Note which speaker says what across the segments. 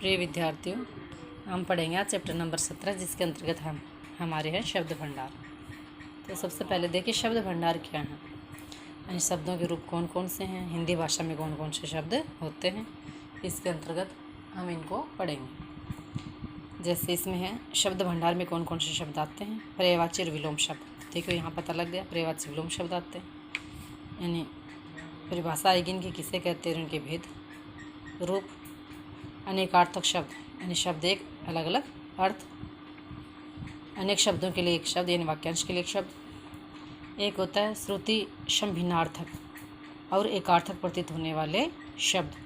Speaker 1: प्रिय विद्यार्थियों, हम पढ़ेंगे आज चैप्टर नंबर 17 जिसके अंतर्गत हम हमारे हैं शब्द भंडार। तो सबसे पहले देखिए शब्द भंडार क्या है। इन शब्दों के रूप कौन कौन से हैं, हिंदी भाषा में कौन कौन से शब्द होते हैं, इसके अंतर्गत हम इनको पढ़ेंगे। जैसे इसमें है शब्द भंडार में कौन कौन से शब्द आते हैं। पर्यायवाची और विलोम शब्द, देखो यहाँ पता लग गया, पर्यायवाची विलोम शब्द आते हैं। यानी परिभाषा आएगी इनकी, किसे कहते हैं, उनके भेद। रूप अनेकार्थक शब्द, यानी शब्द एक अलग अलग अर्थ। अनेक शब्दों के लिए एक शब्द, यानी वाक्यांश के लिए एक शब्द। एक होता है श्रुति समभिन्नार्थक और एकार्थक प्रतीत होने वाले शब्द।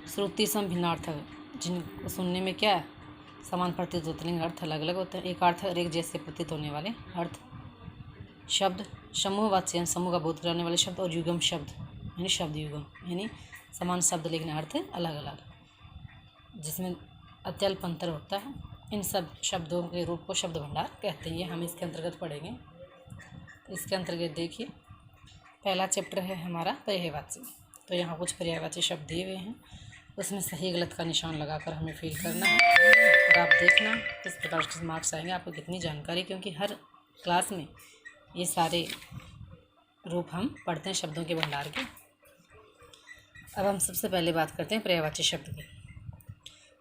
Speaker 1: श्रुति समभिन्नार्थक, जिनको सुनने में क्या समान प्रतीत होते हैं, अर्थ अलग अलग होते हैं। एकार्थक और एक जैसे प्रतीत होने वाले अर्थ शब्द। समूहवाची, समूह का बोध कराने वाले शब्द। और युगम शब्द, यानी शब्द युगम, यानी समान शब्द लेकिन अर्थ अलग अलग, जिसमें अत्यल्प अंतर होता है। इन सब शब्दों के रूप को शब्द भंडार कहते हैं। ये हम इसके अंतर्गत पढ़ेंगे। इसके अंतर्गत देखिए पहला चैप्टर है हमारा पर्यायवाची। तो यहाँ कुछ पर्यायवाची शब्द दिए हुए हैं, उसमें सही गलत का निशान लगाकर हमें फिल करना है। और आप देखना किस प्रकार के मार्क्स आएंगे, आपको कितनी जानकारी, क्योंकि हर क्लास में ये सारे रूप हम पढ़ते हैं शब्दों के भंडार के। अब हम सबसे पहले बात करते हैं पर्यायवाची शब्द की।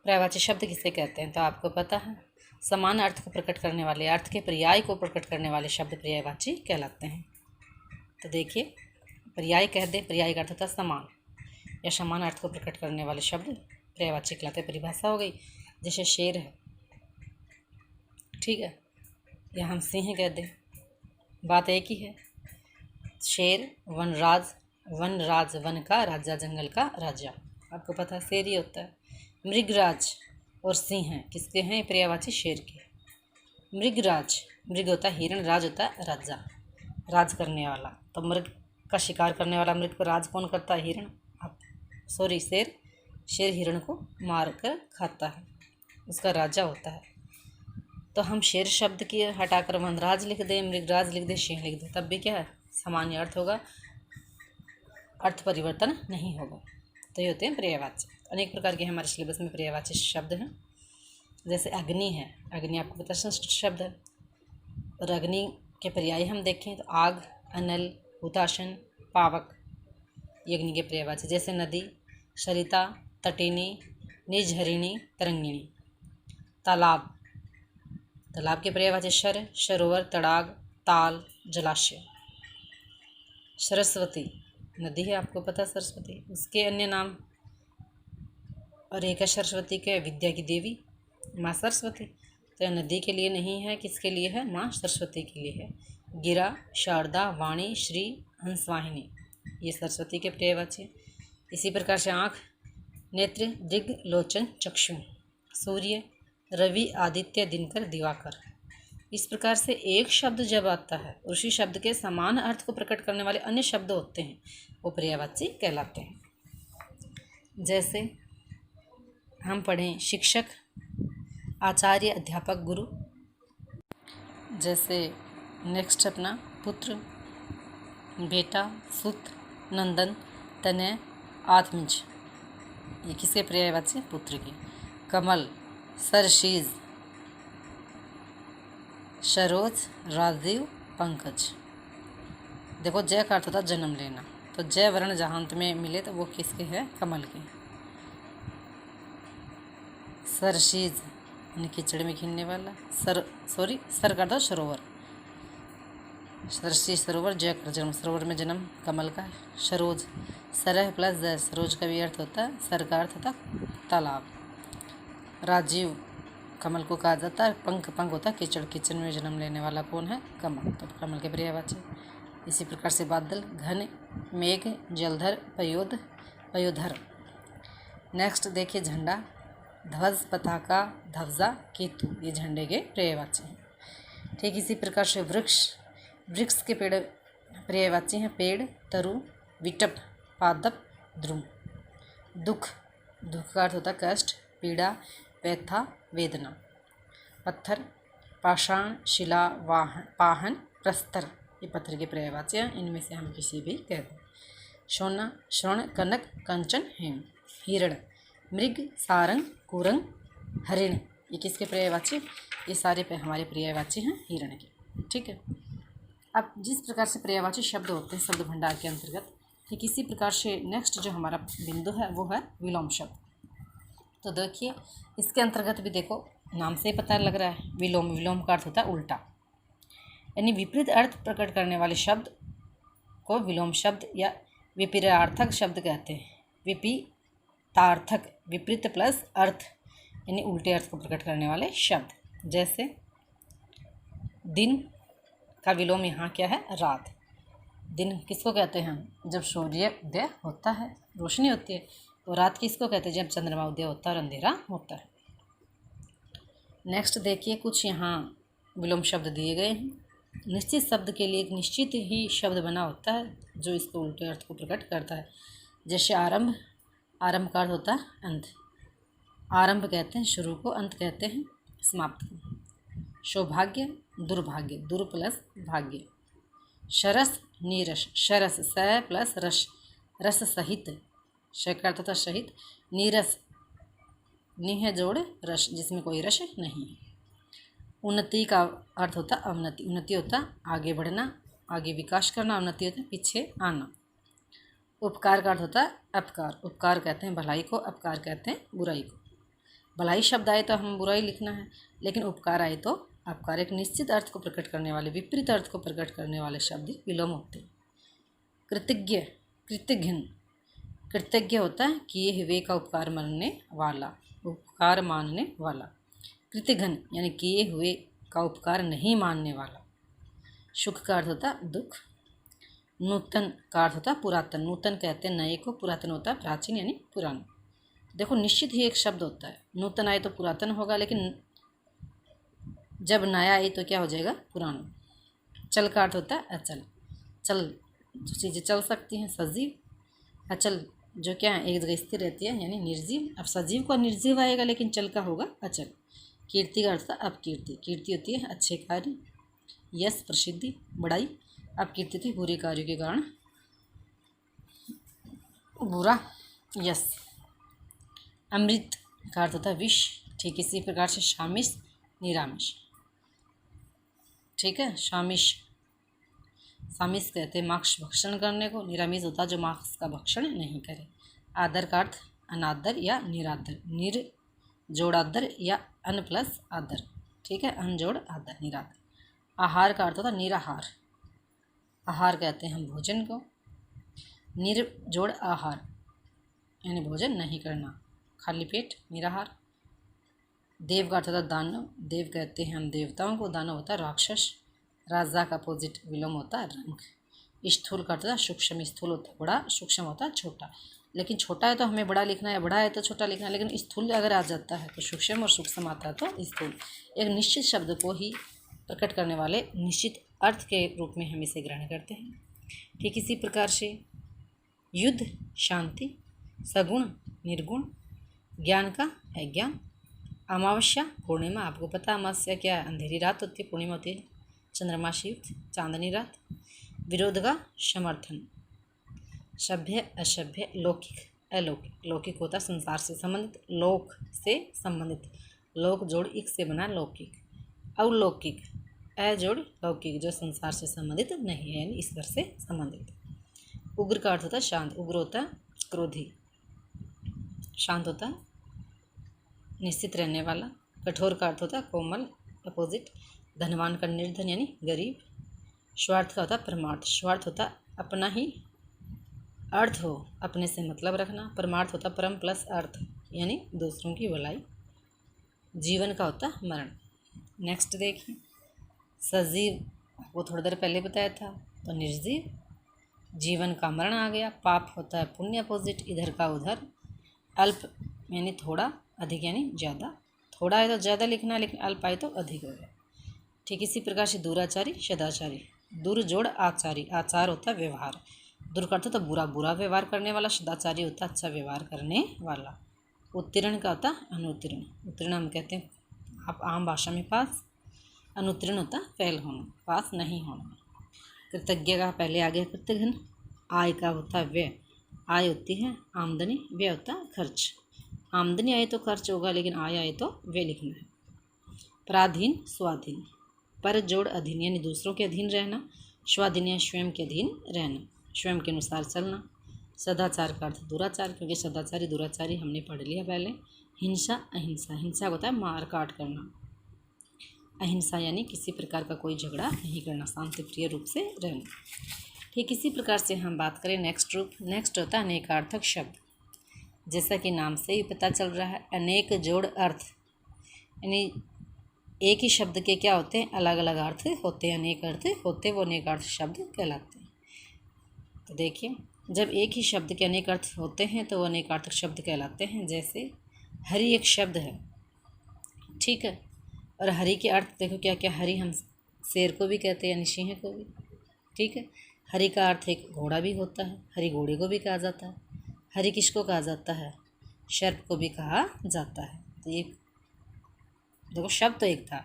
Speaker 1: पर्यायवाची शब्द किसे कहते हैं, तो आपको पता है समान अर्थ को प्रकट करने वाले, अर्थ के पर्याय को प्रकट करने वाले शब्द पर्यायवाची कहलाते हैं। तो देखिए पर्याय कह दे, पर्याय का अर्थ होता है समान या समान अर्थ को प्रकट करने वाले शब्द पर्यायवाची कहलाते हैं। परिभाषा हो गई, जैसे शेर है, ठीक है, या हम सिंह कह दें, बात एक ही है। शेर वनराज, वनराज वन का राजा, जंगल का राजा, आपको पता है शेर ही होता है। मृगराज और सिंह हैं, किसके हैं, पर्यायवाची शेर के। मृगराज, मृग होता है हिरण, राज होता है राजा, राज करने वाला। तो मृग का शिकार करने वाला, मृग पर राज कौन करता है, हिरण, शेर। शेर हिरण को मार कर खाता है, उसका राजा होता है। तो हम शेर शब्द की हटाकर वनराज लिख दें, मृगराज लिख दें, सिंह लिख दें, तब भी क्या है, सामान्य अर्थ होगा, अर्थ परिवर्तन नहीं होगा। तो ये होते हैं पर्यायवाची। अनेक प्रकार के हमारे सिलेबस में पर्यायवाची शब्द हैं। जैसे अग्नि है, अग्नि आपको पता संस्कृत शब्द है, और अग्नि के पर्याय हम देखें तो आग, अनल, हुताशन, पावक, ये अग्नि के पर्यायवाची। जैसे नदी सरिता, तटिनी, निझरिणी, तरंगिणी। तालाब, तालाब के पर्यायवाची शर, सरोवर, तड़ाग, ताल, जलाशय। सरस्वती नदी है, आपको पता सरस्वती, उसके अन्य नाम। और एक है सरस्वती के विद्या की देवी माँ सरस्वती। तो यह नदी के लिए नहीं है, किसके लिए है, माँ सरस्वती के लिए है। गिरा, शारदा, वाणी, श्री, हंसवाहिनी, ये सरस्वती के पर्यायवाची। इसी प्रकार से आँख, नेत्र, दिग्, लोचन, चक्षु। सूर्य, रवि, आदित्य, दिनकर, दिवाकर। इस प्रकार से एक शब्द जब आता है, उसी शब्द के समान अर्थ को प्रकट करने वाले अन्य शब्द होते हैं, वो पर्यायवाची कहलाते हैं। जैसे हम पढ़ें शिक्षक, आचार्य, अध्यापक, गुरु। जैसे नेक्स्ट अपना पुत्र, बेटा, सुत, नंदन, तनय, आत्मज, ये किसके पर्यायवाची, पुत्र की। कमल, सरशीज, सरोज, राजदेव, पंकज। देखो जय का अर्थ होता है जन्म लेना, तो जय वर्ण जहाँ अंत में मिले तो वो किसके है, कमल के। सरशीज यानी कीचड़ में खिलने वाला, सर का अर्थ सरोवर, सरशीज सरोवर, जय का जन्म, सरोवर में जन्म कमल का है। सरोज, सरह प्लस जय, सरोज का भी अर्थ होता है, सर का अर्थ होता है तालाब। राजीव, कमल को कहा जाता है। पंख, पंख होता है कीचड़, कीचड़ में जन्म लेने वाला कौन है, कमल, तो कमल के पर्यायवाची। इसी प्रकार से बादल, घन, मेघ, जलधर, पयोध, पयोधर। नेक्स्ट देखिए झंडा, ध्वज, पताका, ध्वजा, केतु, ये झंडे के पर्यायवाची हैं। ठीक इसी प्रकार से वृक्ष, वृक्ष के पेड़ पर्यायवाची हैं। पेड़, तरु, विटप, पादप, द्रुम। दुख, दुख का अर्थ होता है कष्ट, पीड़ा, व्यथा, वेदना। पत्थर, पाषाण, शिला, वाहन, पाहन, प्रस्तर, ये पत्थर के पर्यायवाची हैं, इनमें से हम किसी भी कह दें। सोना, स्वर्ण, कनक, कंचन, हेम। हिरण, मृग, सारंग, कुरंग, हरिण, ये किसके पर्यायवाची? ये सारे हमारे पर्यायवाची हैं हिरण के। ठीक है, अब जिस प्रकार से पर्यायवाची शब्द होते हैं शब्द भंडार के अंतर्गत, ठीक इसी प्रकार से नेक्स्ट जो हमारा बिंदु है वो है विलोम शब्द। तो देखिए इसके अंतर्गत भी देखो नाम से ही पता लग रहा है, विलोम, विलोम का अर्थ होता है उल्टा, यानी विपरीत अर्थ प्रकट करने वाले शब्द को विलोम शब्द या विपरीतार्थक शब्द कहते हैं। विपरीतार्थक, विपरीत प्लस अर्थ यानी उल्टे अर्थ को प्रकट करने वाले शब्द। जैसे दिन का विलोम यहाँ क्या है? रात। दिन किसको कहते हैं? जब सूर्योदय होता है, रोशनी होती है। तो रात किसको कहते हैं? जब चंद्रमा उदय होता है और अंधेरा होता है। नेक्स्ट देखिए कुछ यहाँ विलोम शब्द दिए गए हैं। निश्चित शब्द के लिए एक निश्चित ही शब्द बना होता है जो इसको उल्टे अर्थ को प्रकट करता है। जैसे आरंभ, आरंभ का अर्थ होता है अंत। आरंभ कहते हैं शुरू को, अंत कहते हैं समाप्त को। सौभाग्य, दुर्भाग्य, दुर प्लस भाग्य। शरस, नीरस, शरस स प्लस रस, रस सहित, श का अर्थ होता सहित। नीरस, नि है जोड़ रस जिसमें कोई रस नहीं है। उन्नति का अर्थ होता अवनति, उन्नति होता आगे बढ़ना, आगे विकास करना, उन्नति होता है पीछे आना। उपकार का अर्थ होता है अपकार, उपकार कहते हैं भलाई को, अपकार कहते हैं बुराई को। भलाई शब्द आए तो हम बुराई लिखना है, लेकिन उपकार आए तो अपकार। एक निश्चित अर्थ को प्रकट करने वाले, विपरीत अर्थ को प्रकट करने वाले शब्द विलोम होते हैं। कृतज्ञ, कृतघ्न, कृतज्ञ होता है किए हुए का उपकार मानने वाला, उपकार मानने वाला। कृतघ्न यानी किए हुए का उपकार नहीं मानने वाला। सुख का अर्थ होता दुख। नूतन का अर्थ होता पुरातन, नूतन कहते हैं नए को, पुरातन होता है प्राचीन यानी पुराना। देखो निश्चित ही एक शब्द होता है, नूतन आए तो पुरातन होगा, लेकिन जब नया आए तो क्या हो जाएगा? पुराना। चल का अर्थ होता है अचल, चल जो चीज़ें चल सकती हैं, सजीव। अचल जो क्या है एक जगह स्थिर रहती है यानी निर्जीव। अब सजीव का निर्जीव आएगा, लेकिन चल का होगा अचल। कीर्ति का अर्थ अपकीर्ति, कीर्ति होती है अच्छे कार्य। यश प्रसिद्धि, बड़ाई। अपकीर्ति थी बुरे कार्यों के कारण बुरा यश। अमृत का अर्थ होता है विष। ठीक इसी प्रकार से शामिश, निरामिष। ठीक है, शामिश, शामिश कहते हैं मांस भक्षण करने को, निरामिष होता है जो मांस का भक्षण नहीं करे। आदर का अर्थ अनादर या निरादर, निर जोड़ आदर या अन प्लस आदर। ठीक है, अन जोड़ आदर, निरादर। आहार का अर्थ होता है निराहार, आहार कहते हैं हम भोजन को। निर जोड़ आहार यानी भोजन नहीं करना, खाली पेट, निराहार। देव का अर्थ होता है दानव, देव कहते हैं हम देवताओं को, दानव होता है राक्षस। राजा का अपोजिट विलोम होता है रंग। स्थूल का अर्थ होता है सूक्ष्म, स्थूल होता है बड़ा, सूक्ष्म होता है छोटा। लेकिन छोटा है तो हमें बड़ा लिखना है, बड़ा है तो छोटा लिखना है, लेकिन स्थूल अगर आ जाता है तो सूक्ष्म और सूक्ष्म आता है तो स्थूल। एक निश्चित शब्द को ही प्रकट करने वाले निश्चित अर्थ के रूप में हम इसे ग्रहण करते हैं। ठीक इसी प्रकार से युद्ध, शांति। सगुण, निर्गुण। ज्ञान का अज्ञान। अमावस्या, पूर्णिमा, आपको पता अमावस्या क्या है? अंधेरी रात होती है, पूर्णिमा होती है चंद्रमा से युक्त चांदनी रात। विरोध का समर्थन। सभ्य, असभ्य। लौकिक, अलौकिक। लौकिक होता संसार से संबंधित, लोक से संबंधित, लोक जोड़ इक से बना लौकिक। अलौकिक, अ जोड़ लौकिक जो संसार से संबंधित नहीं है यानी ईश्वर से संबंधित। उग्र का अर्थ होता है शांत, उग्र होता है क्रोधी, शांत होता है निश्चित रहने वाला। कठोर का अर्थ होता है कोमल, अपोजिट। धनवान का निर्धन यानी गरीब। स्वार्थ का होता है परमार्थ, स्वार्थ होता है अपना ही अर्थ हो, अपने से मतलब रखना। परमार्थ होता है परम प्लस अर्थ यानी दूसरों की भलाई। जीवन का होता है मरण। नेक्स्ट देखिए सजीव, वो थोड़ी देर पहले बताया था, तो निर्जीव। जीवन का मरण आ गया। पाप होता है पुण्य, अपोजिट, इधर का उधर। अल्प यानी थोड़ा, अधिक यानी ज़्यादा। थोड़ा है तो ज़्यादा लिखना है, लेकिन अल्प आए तो अधिक हो गया। ठीक इसी प्रकार से दुराचारी, सदाचारी। दुर जोड़ आचारी, आचार होता है व्यवहार, दुर का अर्थ होता है बुरा, बुरा व्यवहार करने वाला। सदाचारी होता है अच्छा व्यवहार करने वाला। उत्तीर्ण का होता है अनुत्तीर्ण, उत्तीर्ण हम कहते हैं आप आम भाषा में पास। अनुत्तीर्ण होता है फेल होना, पास नहीं होना। कृतज्ञ का पहले आ गया कृतघ्न। आय का होता है व्यय, आय होती है आमदनी, व्यय होता है खर्च। आमदनी आए तो खर्च होगा, लेकिन आय आए तो वे लिखना है। पराधीन, स्वाधीन, पर जोड़ अधीन यानी दूसरों के अधीन रहना, स्वाधीन या स्वयं के अधीन रहना, स्वयं के अनुसार चलना। सदाचार का अर्थ दुराचार, क्योंकि सदाचारी दुराचारी हमने पढ़ लिया पहले। हिंसा, अहिंसा, हिंसा होता है मार काट करना, अहिंसा यानी किसी प्रकार का कोई झगड़ा नहीं करना, शांति प्रिय रूप से रहना। ठीक इसी प्रकार से हम बात करें नेक्स्ट रूप। नेक्स्ट होता है अनेकार्थक शब्द। जैसा कि नाम से ही पता चल रहा है, अनेक जोड़ अर्थ यानी एक ही शब्द के क्या होते हैं, अलग अलग अर्थ होते हैं, अनेक अर्थ होते हैं, वो अनेकार्थ शब्द कहलाते हैं। तो देखिए, जब एक ही शब्द के अनेक अर्थ होते हैं तो वो अनेकार्थक शब्द कहलाते हैं। जैसे हरि एक शब्द है, ठीक है, और हरि के अर्थ देखो क्या क्या। हरि हम शेर को भी कहते हैं यानी सिंह को भी, ठीक है। हरि का अर्थ एक घोड़ा भी होता है, हरि घोड़े को भी कहा जाता है। हरि किसको कहा जाता है, सर्प को भी कहा जाता है। तो ये देखो शब्द तो एक था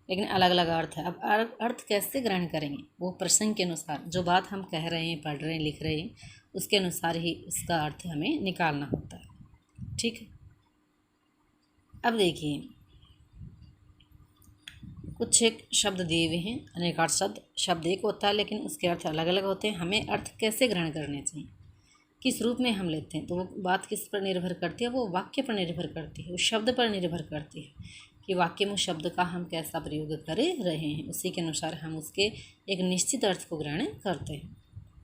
Speaker 1: लेकिन अलग अलग अर्थ है। अब अर्थ कैसे ग्रहण करेंगे, वो प्रसंग के अनुसार, जो बात हम कह रहे हैं, पढ़ रहे हैं, लिख रहे हैं, उसके अनुसार ही उसका अर्थ हमें निकालना होता है, ठीक है। अब देखिए, कुछ एक शब्द दिए हुए हैं, अनेकार्थ शब्द। शब्द एक होता है लेकिन उसके अर्थ अलग अलग होते हैं। हमें अर्थ कैसे ग्रहण करने चाहिए, किस रूप में हम लेते हैं, तो वो बात किस पर निर्भर करती है, वो वाक्य पर निर्भर करती है, उस शब्द पर निर्भर करती है कि वाक्य में शब्द का हम कैसा प्रयोग कर रहे हैं, उसी के अनुसार हम उसके एक निश्चित अर्थ को ग्रहण करते हैं।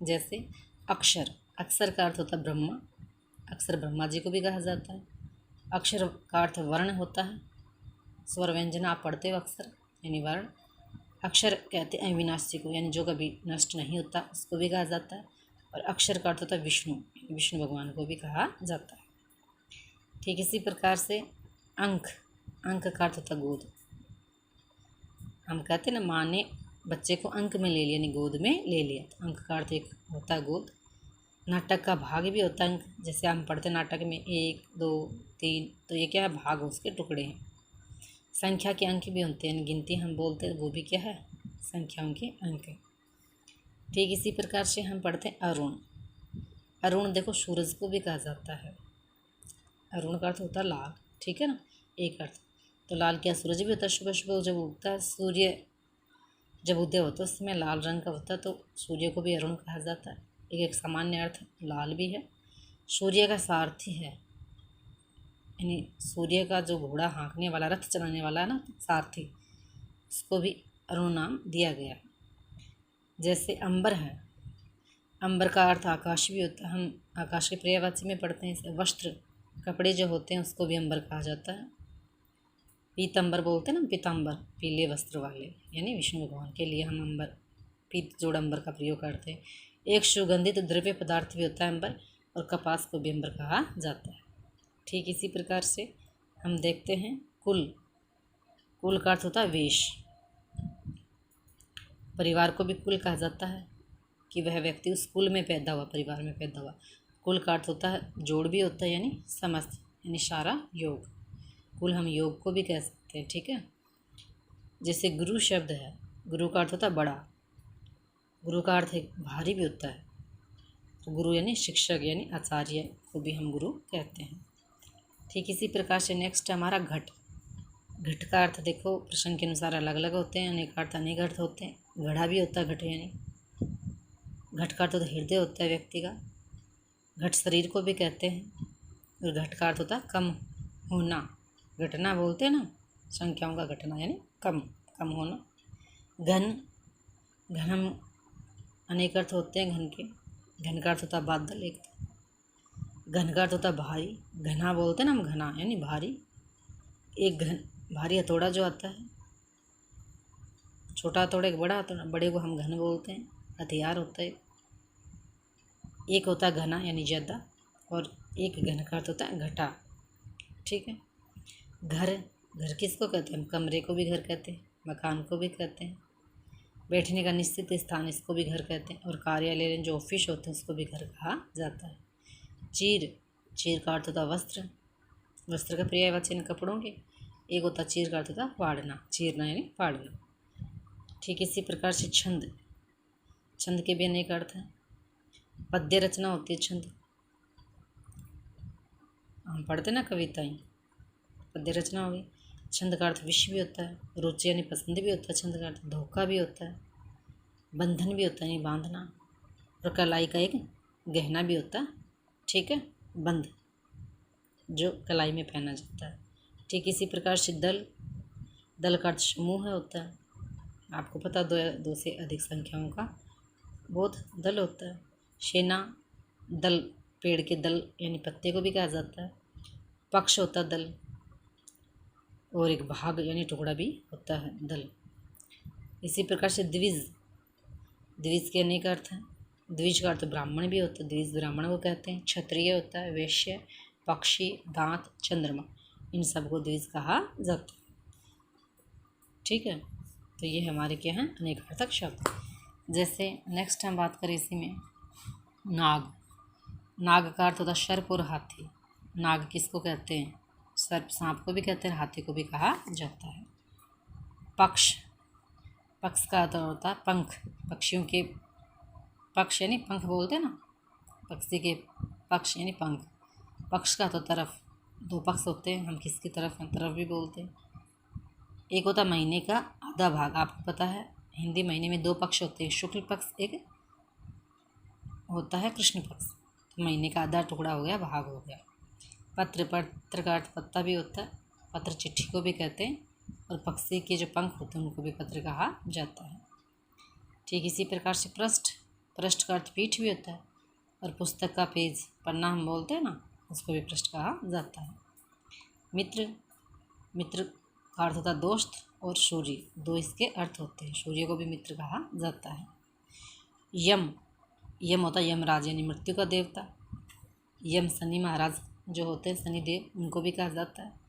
Speaker 1: जैसे अक्षर, अक्षर का अर्थ होता है ब्रह्मा, अक्षर ब्रह्मा जी को भी कहा जाता है। अक्षर का अर्थ वर्ण होता है, स्वर व्यंजन आप पढ़ते हो अक्षर यानी वर्ण। अक्षर कहते हैं अविनाशी को, यानी जो कभी नष्ट नहीं होता, उसको भी कहा जाता है। और अक्षर का अर्थ होता है विष्णु, विष्णु भगवान को भी कहा जाता है। ठीक इसी प्रकार से अंक, अंक का अर्थ होता है गोद। हम कहते हैं ना, माँ ने बच्चे को अंक में ले लिया यानी गोद में ले लिया, तो अंक का अर्थ एक होता है गोद। नाटक का भाग भी होता है अंक, जैसे हम पढ़ते नाटक में 1 2 3, तो ये क्या है, भाग उसके टुकड़े हैं। संख्या के अंक भी होते हैं, गिनती हम बोलते हैं, वो भी क्या है, संख्याओं के अंक है। ठीक इसी प्रकार से हम पढ़ते हैं अरुण। अरुण देखो सूरज को भी कहा जाता है। अरुण का अर्थ होता है लाल, ठीक है ना, एक अर्थ। तो लाल क्या, सूरज भी होता है, सुबह सुबह जब उगता है सूर्य, जब उदय होता है उस समय लाल रंग का होता है, तो सूर्य को भी अरुण कहा जाता है। एक सामान्य अर्थ लाल भी है। सूर्य का सारथी है, यानी सूर्य का जो घोड़ा हाँकने वाला, रथ चलाने वाला है ना, सारथी, उसको भी अरुण नाम दिया गया। जैसे अंबर है, अंबर का अर्थ आकाश भी होता है, हम आकाश के पर्यायवाची में पढ़ते हैं। वस्त्र, कपड़े जो होते हैं उसको भी अंबर कहा जाता है। पीतंबर बोलते हैं ना, पीतांबर, पीले वस्त्र वाले, यानी विष्णु भगवान के लिए हम अंबर, पीत जोड़ अंबर का प्रयोग करते हैं। एक सुगंधित द्रव्य पदार्थ भी होता है अंबर, और कपास को भी अंबर कहा जाता है। ठीक इसी प्रकार से हम देखते हैं कुल, कुल का अर्थ होता है वेश। परिवार को भी कुल कहा जाता है कि वह व्यक्ति उस कुल में पैदा हुआ, परिवार में पैदा हुआ। कुल का अर्थ होता है जोड़ भी होता है, यानी समस्त, यानी सारा योग। कुल हम योग को भी कह सकते हैं, ठीक है। जैसे गुरु शब्द है, गुरु का अर्थ होता है बड़ा, गुरु का अर्थ एक भारी भी होता है, तो गुरु यानी शिक्षक यानी आचार्य को भी हम गुरु कहते हैं। ठीक इसी प्रकार से नेक्स्ट हमारा घट। घट का अर्थ देखो प्रसंग के अनुसार अलग अलग होते हैं, अनेक अर्थ अनेक अर्थ होते हैं। घड़ा भी होता है घट, यानी घट का अर्थ होता है हृदय होता है व्यक्ति का। घट शरीर को भी कहते हैं, और घट का अर्थ होता है कम होना, घटना बोलते हैं ना, संख्याओं का घटना यानी कम, कम होना। घन, घन हम अनेक अर्थ होते हैं घन के। घन का अर्थ होता है बादल एक, घन का अर्थ होता है भारी, घना बोलते हैं ना हम, घना यानी भारी। एक घन, भारी हथौड़ा जो आता है, छोटा हथौड़ा एक बड़ा हथौड़ा, बड़े को हम घन बोलते हैं, हथियार होता है। एक होता है घना यानी ज़्यादा, और एक घन का अर्थ होता है घटा, ठीक है। घर, घर किसको कहते हैं हम, कमरे को भी घर कहते हैं, मकान को भी कहते हैं। बैठने का निश्चित स्थान, इसको भी घर कहते हैं। और कार्यालय जो ऑफिस होते हैं उसको भी घर कहा जाता है। चीर, चीर का अर्थ होता है वस्त्र, वस्त्र का पर्यायवाची कपड़ों के। एक होता चीर का अर्थ होता फाड़ना, चीरना यानी फाड़ना। ठीक इसी प्रकार से छंद, छंद के भी अनेक अर्थ हैं। पद्य रचना होती है छंद, हम पढ़ते ना कविताएं, पद्य रचना होगी। छंद का अर्थ विष भी होता है, रुचि यानी पसंद भी होता है, छंद का अर्थ धोखा भी होता है, बंधन भी होता है यानी बांधना, और कलाई का एक गहना भी होता है, ठीक है, बंध जो कलाई में पहना जाता है। ठीक इसी प्रकार से दल, दल का अर्थ समूह है होता है, आपको पता दो से अधिक संख्याओं का बहुत दल होता है। सेना, दल पेड़ के दल यानी पत्ते को भी कहा जाता है। पक्ष होता है दल, और एक भाग यानी टुकड़ा भी होता है दल। इसी प्रकार से द्विज, द्विज के अनेक अर्थ हैं। द्विज का अर्थ ब्राह्मण भी होता है, द्विज ब्राह्मण को कहते हैं। क्षत्रिय होता है, वैश्य, पक्षी, दांत, चंद्रमा, इन सबको द्विज कहा जाता है, ठीक है। तो ये हमारे क्या हैं, अनेकार्थक शब्द। जैसे नेक्स्ट हम बात करें इसी में, नाग। नाग का अर्थ होता है सर्प और हाथी। नाग किसको कहते हैं, सर्प सांप को भी कहते हैं, हाथी को भी कहा जाता है। पक्ष, पक्ष का अर्थ होता है पंख, पक्षियों के पक्ष यानी पंख बोलते हैं ना, पक्षी के पक्ष यानी पंख। पक्ष का तो तरफ, दो पक्ष होते हैं, हम किसकी तरफ हैं, तरफ भी बोलते हैं। एक होता महीने का आधा भाग, आपको पता है हिंदी महीने में दो पक्ष होते हैं, शुक्ल पक्ष एक होता है कृष्ण पक्ष, तो महीने का आधा टुकड़ा हो गया, भाग हो गया। पत्र, पत्र का अर्थ पत्ता भी होता है, पत्र चिट्ठी को भी कहते हैं, और पक्षी के जो पंख होते हैं उनको भी पत्र कहा जाता है। ठीक इसी प्रकार से पृष्ठ, पृष्ठ का अर्थ पीठ भी होता है, और पुस्तक का पेज, पन्ना हम बोलते हैं ना, उसको भी पृष्ठ कहा जाता है। मित्र, मित्र का अर्थ होता है दोस्त, और सूर्य, दो इसके अर्थ होते हैं, सूर्य को भी मित्र कहा जाता है। यम, यम होता है यमराज यानी मृत्यु का देवता। यम शनि महाराज जो होते हैं, शनिदेव, उनको भी कहा जाता है।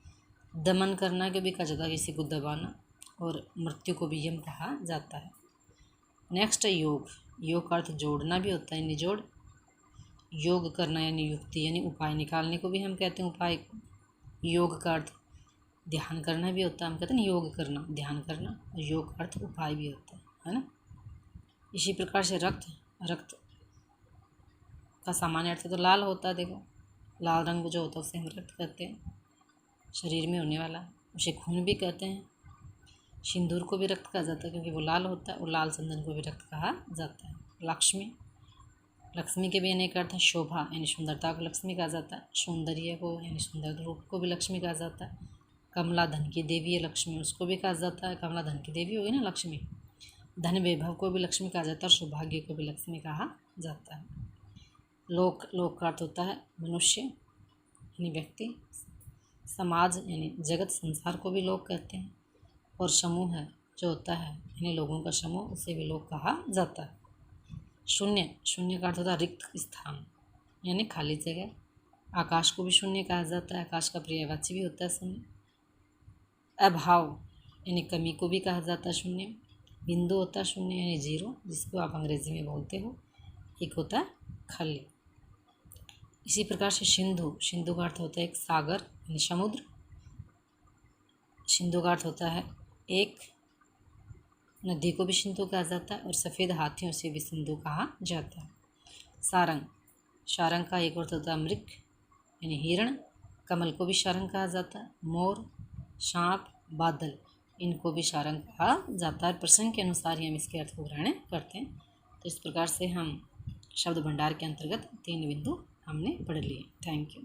Speaker 1: दमन करना को भी कहा जाता है, किसी को दबाना, और मृत्यु को भी यम कहा जाता है। नेक्स्ट है योग। योग का अर्थ जोड़ना भी होता है, निजोड़। योग करना यानी युक्ति यानी उपाय निकालने को भी हम कहते हैं उपाय को। योग का अर्थ ध्यान करना भी होता है, हम कहते हैं ना योग करना, ध्यान करना, और योग का अर्थ उपाय भी होता है ना। इसी प्रकार से रक्त, रक्त का सामान्य अर्थ तो लाल होता है, देखो लाल रंग जो होता है उसे हम रक्त कहते हैं, शरीर में होने वाला, उसे खून भी कहते हैं। सिंदूर को भी रक्त कहा जाता है क्योंकि वो लाल होता है, और लाल चंदन को भी रक्त कहा जाता है। लक्ष्मी, लक्ष्मी के भी अनेक अर्थ हैं। शोभा यानी सुंदरता को लक्ष्मी कहा जाता है, सौंदर्य को यानी सुंदर रूप को भी लक्ष्मी कहा जाता है। कमला धन की देवी है लक्ष्मी, उसको भी कहा जाता है, कमला धन की देवी होगी ना लक्ष्मी। धन वैभव को भी लक्ष्मी कहा जाता है, और सौभाग्य को भी लक्ष्मी कहा जाता है। लोक, लोक का अर्थ होता है मनुष्य यानी व्यक्ति। समाज यानी जगत संसार को भी लोक कहते हैं, और समूह है जो होता है यानी लोगों का समूह, उसे भी लोक कहा जाता है। शून्य, शून्य का अर्थ होता है रिक्त स्थान यानी खाली जगह। आकाश को भी शून्य कहा जाता है, आकाश का पर्यायवाची भी होता है शून्य। अभाव यानी कमी को भी कहा जाता है शून्य। बिंदु होता है शून्य यानी जीरो, जिसको आप अंग्रेजी में बोलते हो। एक होता है खाली। इसी प्रकार से सिंधु, सिंधु का अर्थ होता है एक सागर यानी समुद्र। सिंधु का अर्थ होता है एक नदी को भी सिंधु कहा जाता है, और सफ़ेद हाथियों से भी सिंधु कहा जाता है। सारंग, सारंग का एक अर्थ होता है मृग यानी हिरण। कमल को भी सारंग कहा जाता है। मोर, सांप, बादल, इनको भी सारंग कहा जाता है। प्रसंग के अनुसार ही हम इसके अर्थ को ग्रहण करते हैं। तो इस प्रकार से हम शब्द भंडार के अंतर्गत 3 बिंदु हमने पढ़ लिए। Thank you.